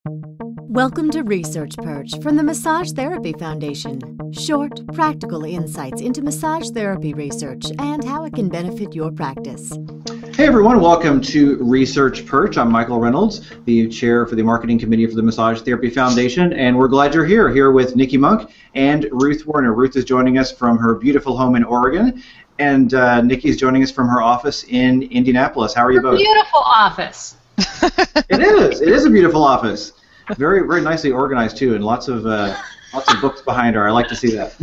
Welcome to Research Perch from the Massage Therapy Foundation. Short, practical insights into massage therapy research and how it can benefit your practice. Hey everyone, welcome to Research Perch. I'm Michael Reynolds, the chair for the marketing committee for the Massage Therapy Foundation, and we're glad you're here with Niki Munk and Ruth Werner. Ruth is joining us from her beautiful home in Oregon, and Niki is joining us from her office in Indianapolis. How are you both? Beautiful office. It is a beautiful office. Very, very nicely organized too, and lots of books behind her. I like to see that.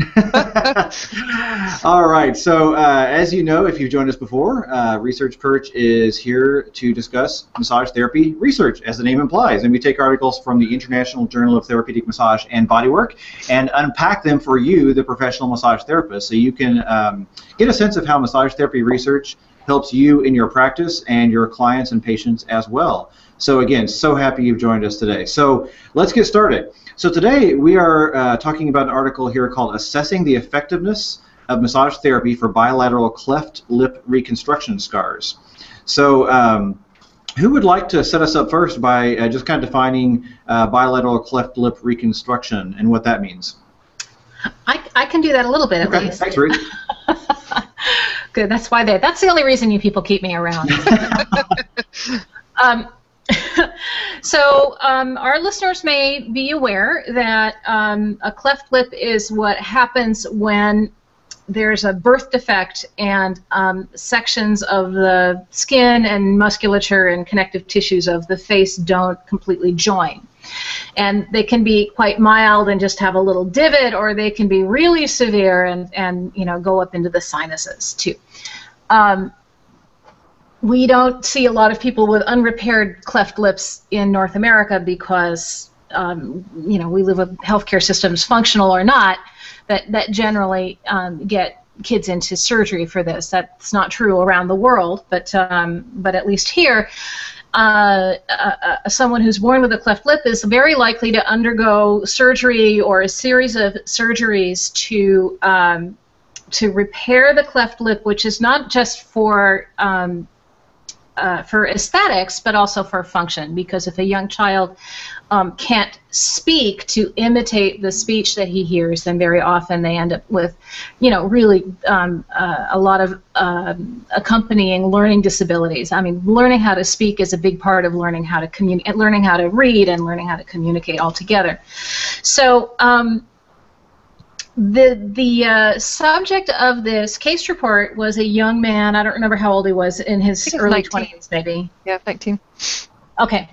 All right. So, as you know, if you've joined us before, Research Perch is here to discuss massage therapy research, as the name implies, and we take articles from the International Journal of Therapeutic Massage and Bodywork and unpack them for you, the professional massage therapist, so you can get a sense of how massage therapy research helps you in your practice and your clients and patients as well. So again, so happy you've joined us today. So let's get started. So today we are talking about an article here called Assessing the Effectiveness of Massage Therapy for Bilateral Cleft Lip Reconstruction Scars. So who would like to set us up first by just kind of defining bilateral cleft lip reconstruction and what that means? I can do that a little bit at least. Thanks, Ruth. Good. That's the only reason you people keep me around. So our listeners may be aware that a cleft lip is what happens when there's a birth defect and sections of the skin and musculature and connective tissues of the face don't completely join. And they can be quite mild and just have a little divot, or they can be really severe and go up into the sinuses too. We don't see a lot of people with unrepaired cleft lips in North America because, we live with healthcare systems, functional or not, that generally get kids into surgery for this. That's not true around the world, but at least here, someone who's born with a cleft lip is very likely to undergo surgery or a series of surgeries to repair the cleft lip, which is not just for aesthetics, but also for function, because if a young child can't speak to imitate the speech that he hears, then very often they end up with, really a lot of accompanying learning disabilities. I mean, learning how to speak is a big part of learning how to communicate, learning how to read, and learning how to communicate all together. So the subject of this case report was a young man. I don't remember how old he was, in his early 20s, maybe. Yeah, 19. Okay,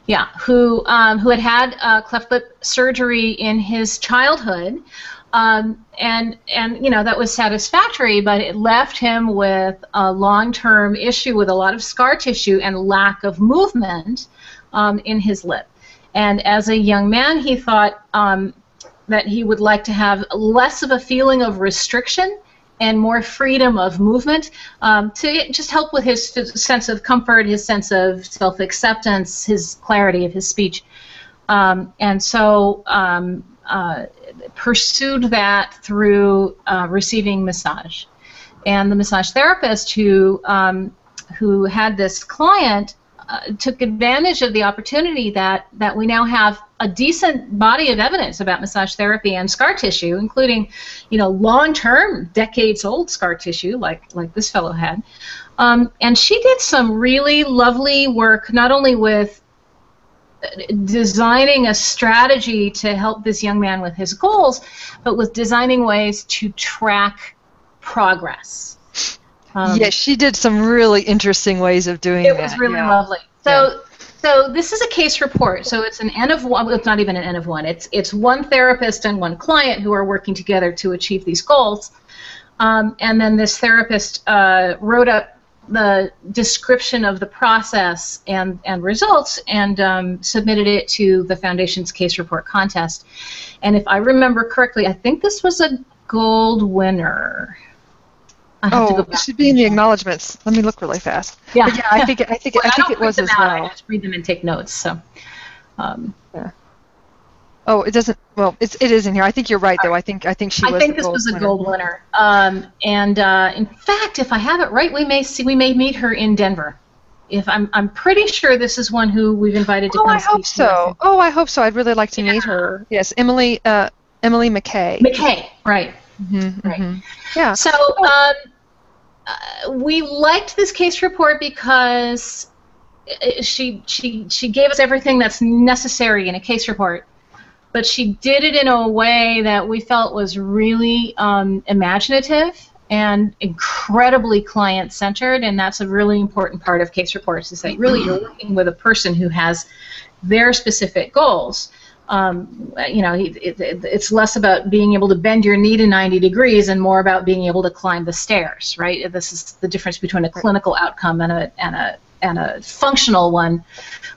yeah, who had cleft lip surgery in his childhood, and that was satisfactory, but it left him with a long-term issue with a lot of scar tissue and lack of movement in his lip. And as a young man, he thought that he would like to have less of a feeling of restriction and more freedom of movement to just help with his sense of comfort, his sense of self-acceptance, his clarity of his speech. And so pursued that through receiving massage. And the massage therapist who had this client took advantage of the opportunity that we now have a decent body of evidence about massage therapy and scar tissue, including, long-term, decades-old scar tissue like this fellow had. And she did some really lovely work, not only with designing a strategy to help this young man with his goals, but with designing ways to track progress. Yes, she did some really interesting ways of doing that. It was really lovely. So this is a case report. So it's an N of one. It's not even an N of one. It's one therapist and one client who are working together to achieve these goals. And then this therapist wrote up the description of the process and results and submitted it to the Foundation's case report contest. And if I remember correctly, I think this was a gold winner. It should be in the acknowledgments. Let me look really fast. Yeah, but yeah, I think it was as well. I just read them and take notes. So. Yeah. Oh, it doesn't. Well, it is in here. I think you're right, though. I think she was. I think this was a gold winner. And in fact, if I have it right, we may meet her in Denver if I'm pretty sure this is one who we've invited to come. I hope so. Oh, I hope so. I'd really like to meet her. Yes, Emily McKay. McKay, right. Mm-hmm, right. Mm-hmm. Yeah. So we liked this case report because she gave us everything that's necessary in a case report, but she did it in a way that we felt was really imaginative and incredibly client-centered, and that's a really important part of case reports, is that really you're working with a person who has their specific goals. It's less about being able to bend your knee to 90 degrees and more about being able to climb the stairs, right? This is the difference between a clinical outcome and a functional one.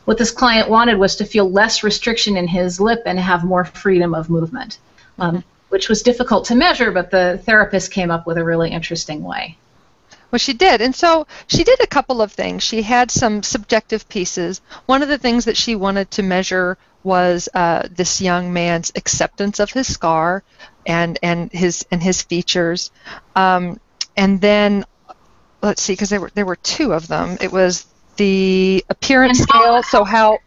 What this client wanted was to feel less restriction in his lip and have more freedom of movement, which was difficult to measure, but the therapist came up with a really interesting way. Well, she did, and so she did a couple of things. She had some subjective pieces. One of the things that she wanted to measure was this young man's acceptance of his scar and his features, and then let's see, because there were two of them. It was the appearance scale. So how?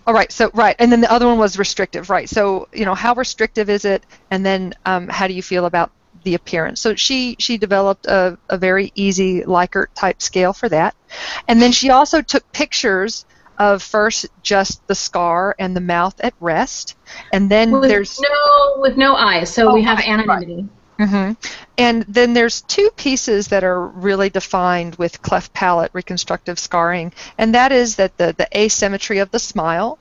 Oh, right. So right, and then the other one was restrictive. Right. So how restrictive is it, and then how do you feel about the appearance? So she developed a very easy Likert type scale for that, and then she also took pictures of first just the scar and the mouth at rest, and then with no eyes. So we have anonymity. Right. Mm-hmm. And then there's two pieces that are really defined with cleft palate reconstructive scarring, and that is that the asymmetry of the smile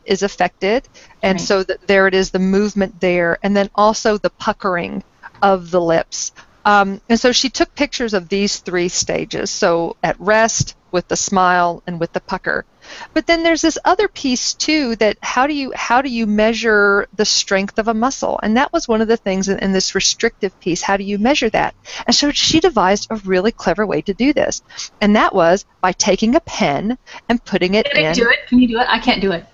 is affected, and right. so there it is, the movement there, and then also the puckering of the lips. And so she took pictures of these three stages, so at rest, with the smile, and with the pucker. But then there's this other piece too, that how do you measure the strength of a muscle? And that was one of the things in this restrictive piece. How do you measure that? And so she devised a really clever way to do this, and that was by taking a pen and putting it in. Can I do it? Can you do it? I can't do it.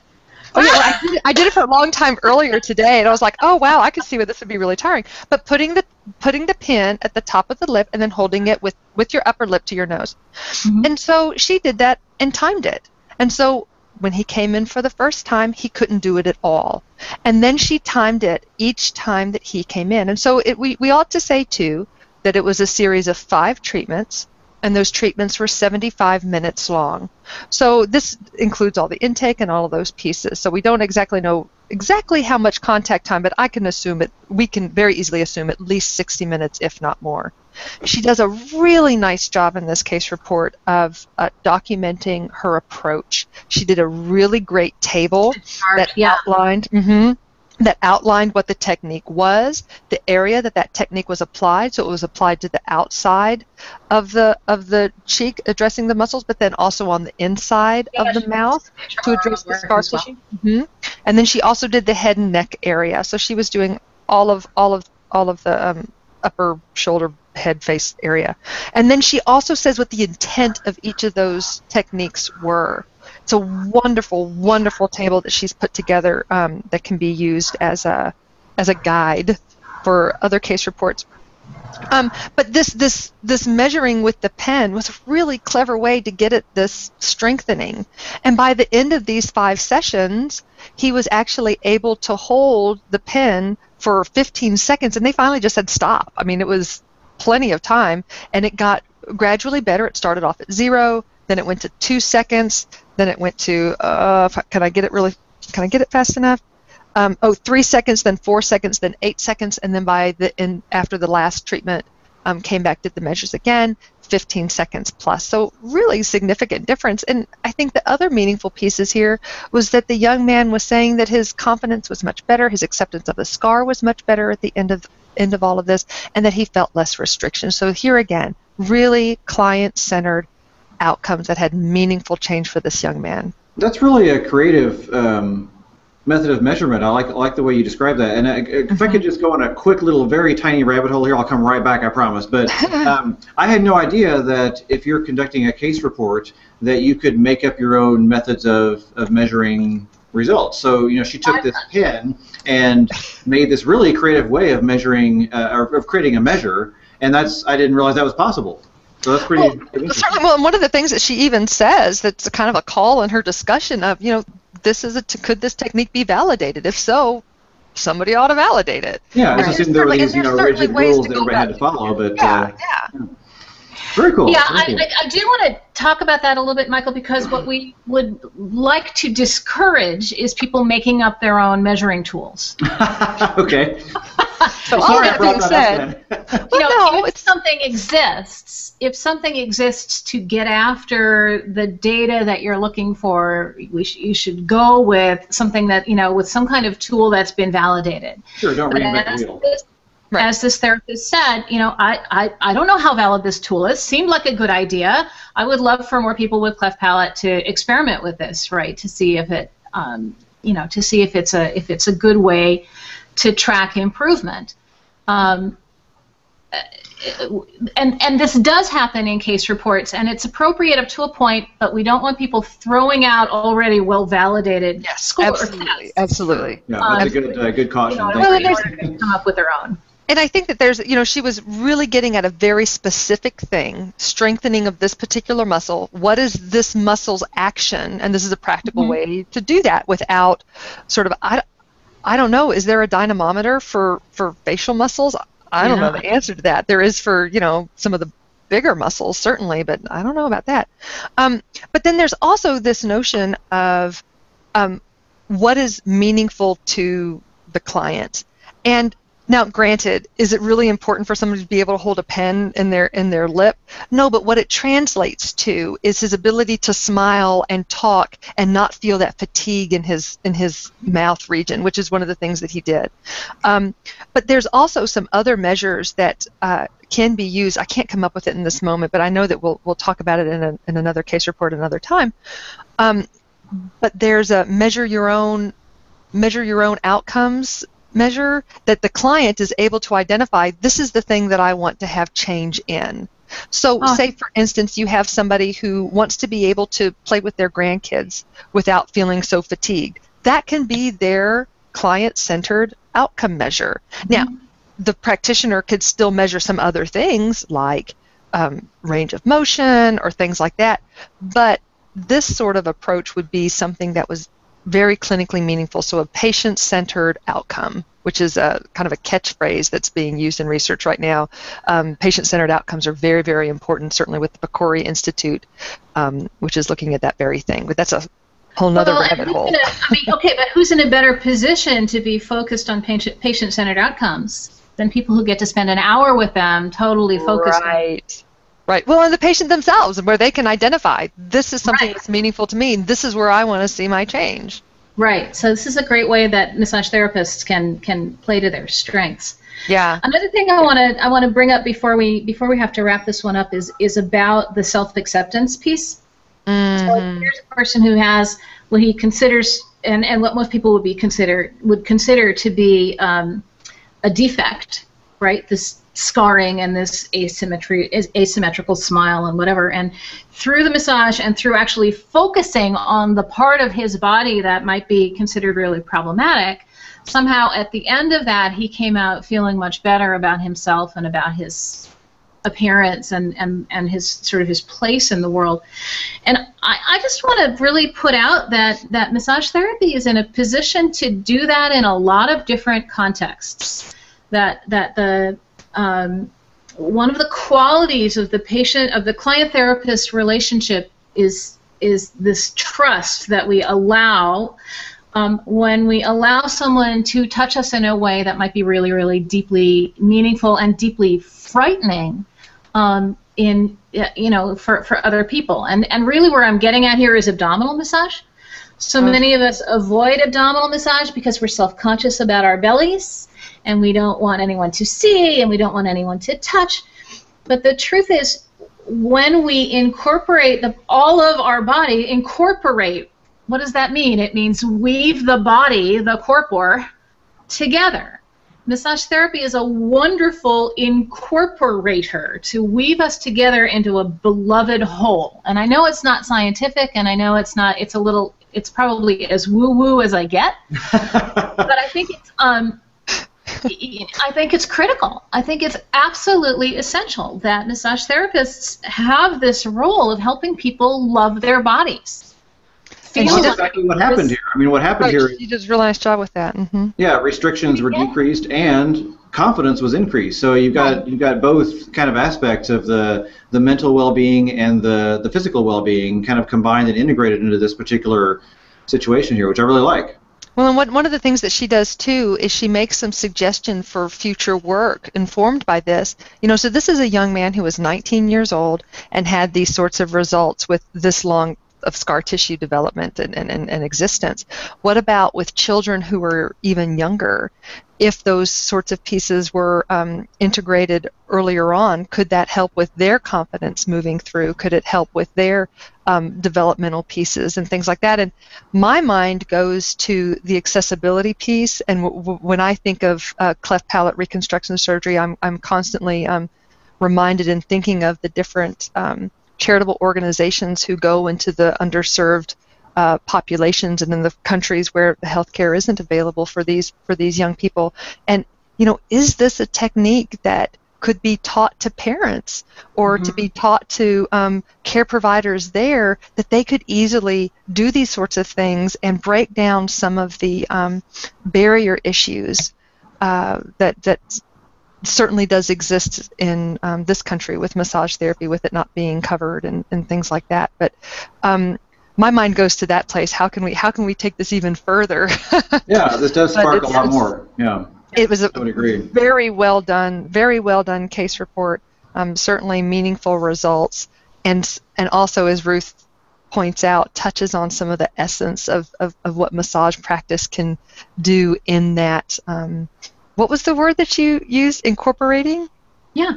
Oh, yeah, I did it for a long time earlier today, and I was like, oh wow, I could see where this would be really tiring. But putting the pen at the top of the lip and then holding it with your upper lip to your nose. Mm-hmm. And so she did that and timed it. And so when he came in for the first time, he couldn't do it at all. And then she timed it each time that he came in. And so we ought to say, too, that it was a series of 5 treatments, and those treatments were 75 minutes long. So this includes all the intake and all of those pieces. So we don't exactly know exactly how much contact time, but I can assume we can very easily assume at least 60 minutes, if not more. She does a really nice job in this case report of documenting her approach. She did a really great table that outlined what the technique was, the area that technique was applied. So it was applied to the outside of the cheek, addressing the muscles, but then also on the inside of the mouth to address the scar tissue. Mm-hmm. And then she also did the head and neck area. So she was doing all of the upper shoulder, head, face area. And then she also says what the intent of each of those techniques were. It's a wonderful, wonderful table that she's put together that can be used as a guide for other case reports. But this measuring with the pen was a really clever way to get at this strengthening. And by the end of these 5 sessions, he was actually able to hold the pen for 15 seconds, and they finally just said stop. I mean, it was plenty of time, and it got gradually better. It started off at 0, then it went to 2 seconds, then it went to can I get it fast enough? 3 seconds, then 4 seconds, then 8 seconds, and then after the last treatment, came back, did the measures again, 15 seconds plus. So really significant difference. And I think the other meaningful pieces here was that the young man was saying that his confidence was much better, his acceptance of the scar was much better at the end of all of this, and that he felt less restriction. So here again, really client-centered outcomes that had meaningful change for this young man. That's really a creative method of measurement. I like the way you describe that. And if I could just go on a quick little very tiny rabbit hole here, I'll come right back, I promise. But I had no idea that if you're conducting a case report that you could make up your own methods of measuring results. So she took this pen and made this really creative way of measuring or of creating a measure, and I didn't realize that was possible. So that's pretty. Well, certainly, well, and one of the things that she even says that's kind of a call in her discussion of, this is could this technique be validated? If so, somebody ought to validate it. Yeah, I just assumed there were these rigid rules that go everybody had to follow, but yeah. Very cool. Yeah, Very cool. I do want to talk about that a little bit, Michael, because what we would like to discourage is people making up their own measuring tools. Okay. So all that being said, if something exists to get after the data that you're looking for, you should go with something that, with some kind of tool that's been validated. Sure, don't reinvent the wheel. Right. As this therapist said, I don't know how valid this tool is. Seemed like a good idea. I would love for more people with cleft palate to experiment with this, right? To see if it, to see if it's a good way to track improvement. And this does happen in case reports, and it's appropriate up to a point, but we don't want people throwing out already well-validated scores. Absolutely, absolutely. Yeah, that's a good caution. To come up with their own. And I think that there's, she was really getting at a very specific thing, strengthening of this particular muscle. What is this muscle's action? And this is a practical way to do that without sort of, I don't know, is there a dynamometer for facial muscles? I don't know the answer to that. There is for, some of the bigger muscles, certainly, but I don't know about that. But then there's also this notion of what is meaningful to the client. And now, granted, is it really important for somebody to be able to hold a pen in their lip? No, but what it translates to is his ability to smile and talk and not feel that fatigue in his mouth region, which is one of the things that he did. But there's also some other measures that can be used. I can't come up with it in this moment, but I know that we'll talk about it in another case report another time. But there's a measure your own outcomes measure that the client is able to identify, this is the thing that I want to have change in. So say, for instance, you have somebody who wants to be able to play with their grandkids without feeling so fatigued. That can be their client-centered outcome measure. Now, the practitioner could still measure some other things like range of motion or things like that, but this sort of approach would be something that was very clinically meaningful, so a patient-centered outcome, which is a kind of a catchphrase that's being used in research right now. Patient-centered outcomes are very, very important, certainly with the Pecori Institute, which is looking at that very thing. But that's a whole nother rabbit hole. But who's in a better position to be focused on patient-centered outcomes than people who get to spend an hour with them totally focused on? Right. Well, and the patient themselves, where they can identify, this is something that's meaningful to me, this is where I want to see my change. Right. So this is a great way that massage therapists can play to their strengths. Yeah. Another thing I want to bring up before we have to wrap this one up is about the self-acceptance piece. So here's a person who has what he considers and what most people would consider to be a defect, right? This scarring and this asymmetrical smile and whatever. And through the massage and through actually focusing on the part of his body that might be considered really problematic, somehow at the end of that he came out feeling much better about himself and about his appearance and his sort of his place in the world. And I just want to really put out that massage therapy is in a position to do that in a lot of different contexts. That the one of the qualities of the client-therapist relationship is this trust that we allow when we allow someone to touch us in a way that might be really, really deeply meaningful and deeply frightening for other people. And really where I'm getting at here is abdominal massage. So many of us avoid abdominal massage because we're self-conscious about our bellies, and we don't want anyone to see, and we don't want anyone to touch. But the truth is, when we incorporate all of our body, what does that mean? It means weave the body, the corpore, together. Massage therapy is a wonderful incorporator to weave us together into a beloved whole. And I know it's not scientific, and I know it's probably as woo-woo as I get, but I think I think it's critical. I think it's absolutely essential that massage therapists have this role of helping people love their bodies. And that's exactly what happened here. I mean, what happened here... You did a really nice job with that. Yeah, restrictions were decreased and confidence was increased. So you've got both kind of aspects of the mental well-being and the physical well-being kind of combined and integrated into this particular situation here, which I really like. Well, and one of the things that she does too is she makes some suggestion for future work informed by this. So this is a young man who was 19 years old and had these sorts of results with this long of scar tissue development and existence. What about with children who are even younger? If those sorts of pieces were integrated earlier on, could that help with their confidence moving through? Could it help with their developmental pieces and things like that? And my mind goes to the accessibility piece, and when I think of cleft palate reconstruction surgery, I'm constantly reminded and thinking of the different charitable organizations who go into the underserved populations and in the countries where the healthcare isn't available for these young people. And is this a technique that could be taught to parents or to be taught to care providers there, that they could easily do these sorts of things and break down some of the barrier issues that certainly does exist in this country with massage therapy, with it not being covered and things like that. But my mind goes to that place. How can we take this even further? Yeah, this does spark a lot more. Yeah, it was a I would agree. very well done case report. Certainly meaningful results, and also, as Ruth points out, touches on some of the essence of what massage practice can do in that. What was the word that you used? Incorporating? Yeah.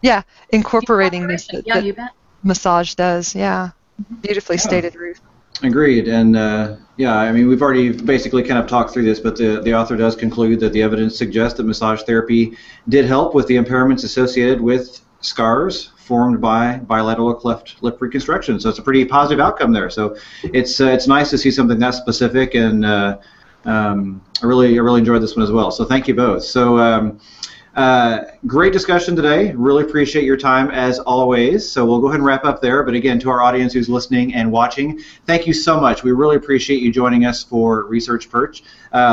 Yeah, incorporating this. Yeah, you bet. Massage does. Yeah. Beautifully stated, Ruth. Agreed. And yeah, I mean, we've already basically kind of talked through this, but the author does conclude that the evidence suggests that massage therapy did help with the impairments associated with scars formed by bilateral cleft lip reconstruction. So it's a pretty positive outcome there. So it's nice to see something that specific, and I really enjoyed this one as well. So thank you both. So great discussion today. Really appreciate your time as always. So we'll go ahead and wrap up there. But again, to our audience who's listening and watching, thank you so much. We really appreciate you joining us for Research Perch.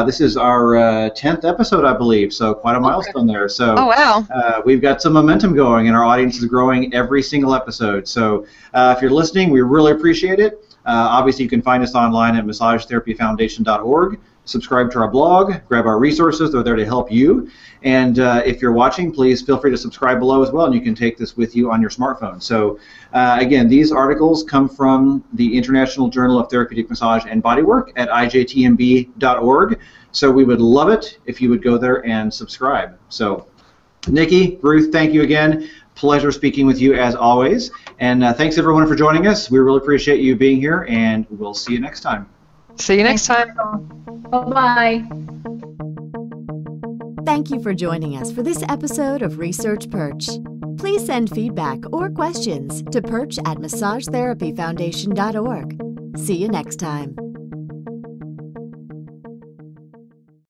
This is our 10th episode, I believe. So quite a milestone there. So oh, wow. We've got some momentum going, and our audience is growing every single episode. So if you're listening, we really appreciate it. Obviously, you can find us online at massagetherapyfoundation.org. Subscribe to our blog, grab our resources. They're there to help you. And if you're watching, please feel free to subscribe below as well, and you can take this with you on your smartphone. So again, these articles come from the International Journal of Therapeutic Massage and Bodywork at ijtmb.org. So we would love it if you would go there and subscribe. So Niki, Ruth, thank you again. Pleasure speaking with you as always. And thanks everyone for joining us. We really appreciate you being here, and we'll see you next time. See you next time. Bye-bye. Thank you for joining us for this episode of Research Perch. Please send feedback or questions to perch@massagetherapyfoundation.org. See you next time.